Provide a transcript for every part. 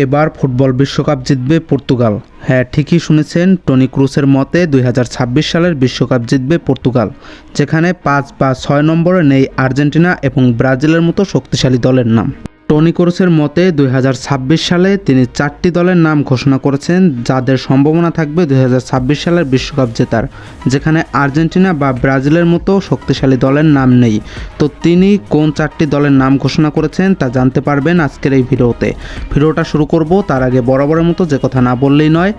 এবার ফুটবল বিশ্বকাপ জিতবে পর্তুগাল। হ্যাঁ, ঠিকই শুনেছেন, টনি ক্রুসের মতে 2026 সালের বিশ্বকাপ জিতবে পর্তুগাল, যেখানে 5 বা 6 নম্বরে নেই আর্জেন্টিনা এবং ব্রাজিলের মতো শক্তিশালী দলের নাম। টনি ক্রুসের মতে 2026 সালে তিনি 4টি দলের নাম ঘোষণা করেছেন যাদের সম্ভাবনা থাকবে 2026 সালের বিশ্বকাপ জেতার, যেখানে আর্জেন্টিনা বা ব্রাজিলের মতো শক্তিশালী দলের নাম নেই। তো তিনি কোন 4টি দলের নাম ঘোষণা করেছেন তা জানতে পারবেন আজকের এই ভিডিওতে। ভিডিওটা শুরু করব তার আগে বরাবরের মতো যে কথা না বললেই নয়,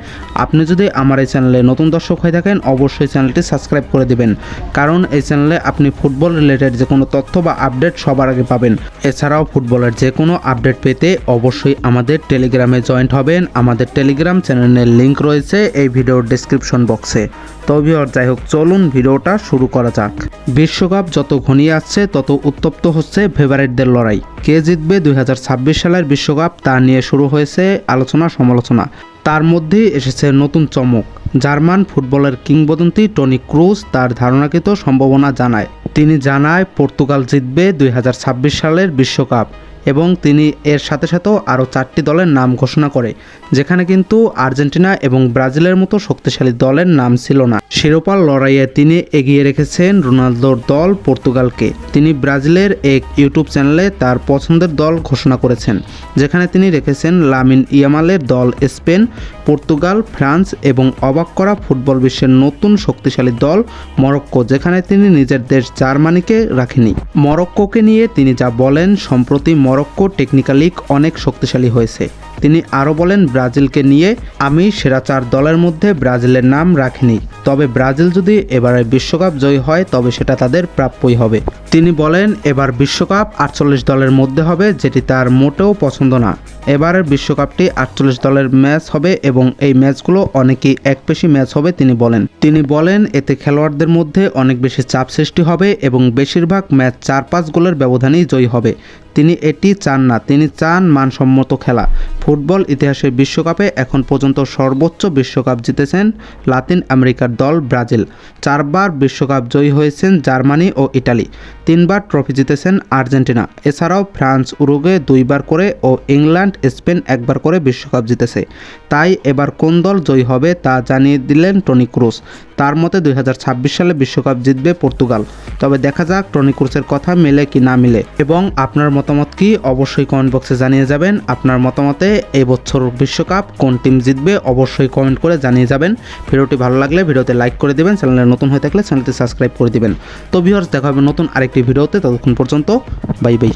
আপনি যদি আমার এই চ্যানেলে নতুন দর্শক হয়ে থাকেন অবশ্যই চ্যানেলটি সাবস্ক্রাইব করে দিবেন, কারণ এই চ্যানেলে আপনি ফুটবল রিলেটেড যে কোনো তথ্য বা আপডেট সবার আগে পাবেন। এছাড়াও ফুটবলের যে কোনো আপডেট পেতে অবশ্যই আমাদের টেলিগ্রামে জয়েন্ট হবেন। আমাদের টেলিগ্রাম চ্যানেলের লিংক রয়েছে এই ভিডিওর ডেসক্রিপশন বক্সে। তো যাই হোক, চলুন ভিডিওটা শুরু করা যাক। বিশ্বকাপ যত ঘনিয়ে আসছে তত উত্তপ্ত হচ্ছে ফেভারিটদের লড়াই। কে জিতবে 2026 সালের বিশ্বকাপ তা নিয়ে শুরু হয়েছে আলোচনা সমালোচনা। তার মধ্যেই এসেছে নতুন চমক। জার্মান ফুটবলের কিংবদন্তি টনি ক্রুস তার ধারণাকৃত সম্ভাবনা জানায়। তিনি জানায় পর্তুগাল জিতবে 2026 সালের বিশ্বকাপ, এবং তিনি এর সাথে সাথেও আরও 4টি দলের নাম ঘোষণা করে, যেখানে কিন্তু আর্জেন্টিনা এবং ব্রাজিলের মতো শক্তিশালী দলের নাম ছিল না। শিরোপার লড়াইয়ে তিনি এগিয়ে রেখেছেন রোনালদোর দল পর্তুগালকে। তিনি ব্রাজিলের এক ইউটিউব চ্যানেলে তার পছন্দের দল ঘোষণা করেছেন, যেখানে তিনি রেখেছেন লামিন ইয়ামালের দল স্পেন, পর্তুগাল, ফ্রান্স এবং অবাক করা ফুটবল বিশ্বের নতুন শক্তিশালী দল মরক্কো, যেখানে তিনি নিজের দেশ জার্মানিকে রাখেনি। মরক্কোকে নিয়ে তিনি যা বলেন, সম্প্রতি মরক্কো টেকনিক্যালি অনেক শক্তিশালী হয়েছে। তিনি আরও বলেন, ব্রাজিলকে নিয়ে আমি সেরা 4 দলের মধ্যে ব্রাজিলের নাম রাখিনি, তবে ব্রাজিল যদি এবারে বিশ্বকাপ জয়ী হয় তবে সেটা তাদের প্রাপ্যই হবে। তিনি বলেন, এবার বিশ্বকাপ 48 দলের মধ্যে হবে, যেটি তার মোটেও পছন্দ না। এবারের বিশ্বকাপটি 48 দলের ম্যাচ হবে এবং এই ম্যাচগুলো অনেকই একপেশি ম্যাচ হবে। তিনি বলেন এতে খেলোয়াড়দের মধ্যে অনেক বেশি চাপ সৃষ্টি হবে এবং বেশিরভাগ ম্যাচ 4-5 গোলের ব্যবধানেই জয়ী হবে। তিনি এটি চান না, তিনি চান মানসম্মত খেলা। ফুটবল ইতিহাসের বিশ্বকাপে এখন পর্যন্ত সর্বোচ্চ বিশ্বকাপ জিতেছেন লাতিন আমেরিকার দল ব্রাজিল। 4 বার বিশ্বকাপ জয়ী হয়েছেন জার্মানি ও ইটালি। 3 বার ট্রফি জিতেছেন আর্জেন্টিনা। এছাড়াও ফ্রান্স, উরুগুয়ে 2 বার করে ও ইংল্যান্ড, স্পেন 1 বার করে বিশ্বকাপ জিতেছে। তাই এবার কোন দল জয়ী হবে তা জানিয়ে দিলেন টনি ক্রুস। তার মতে 2026 সালে বিশ্বকাপ জিতবে পর্তুগাল। তবে দেখা যাক টনি ক্রুসের কথা মেলে কি না মিলে। এবং আপনার মতামত কি অবশ্যই কমেন্ট বক্সে জানিয়ে যাবেন। আপনার মতামতে এই বছর বিশ্বকাপ কোন টিম জিতবে অবশ্যই কমেন্ট করে জানিয়ে যাবেন। ভিডিওটি ভালো লাগলে ভিডিওতে লাইক করে দিবেন, চ্যানেলে নতুন হয়ে থাকলে চ্যানেলটি সাবস্ক্রাইব করে দিবেন। তো ভিউয়ার্স, দেখা হবে নতুন আরেকটি ভিডিওতে। ততক্ষণ পর্যন্ত বাই বাই।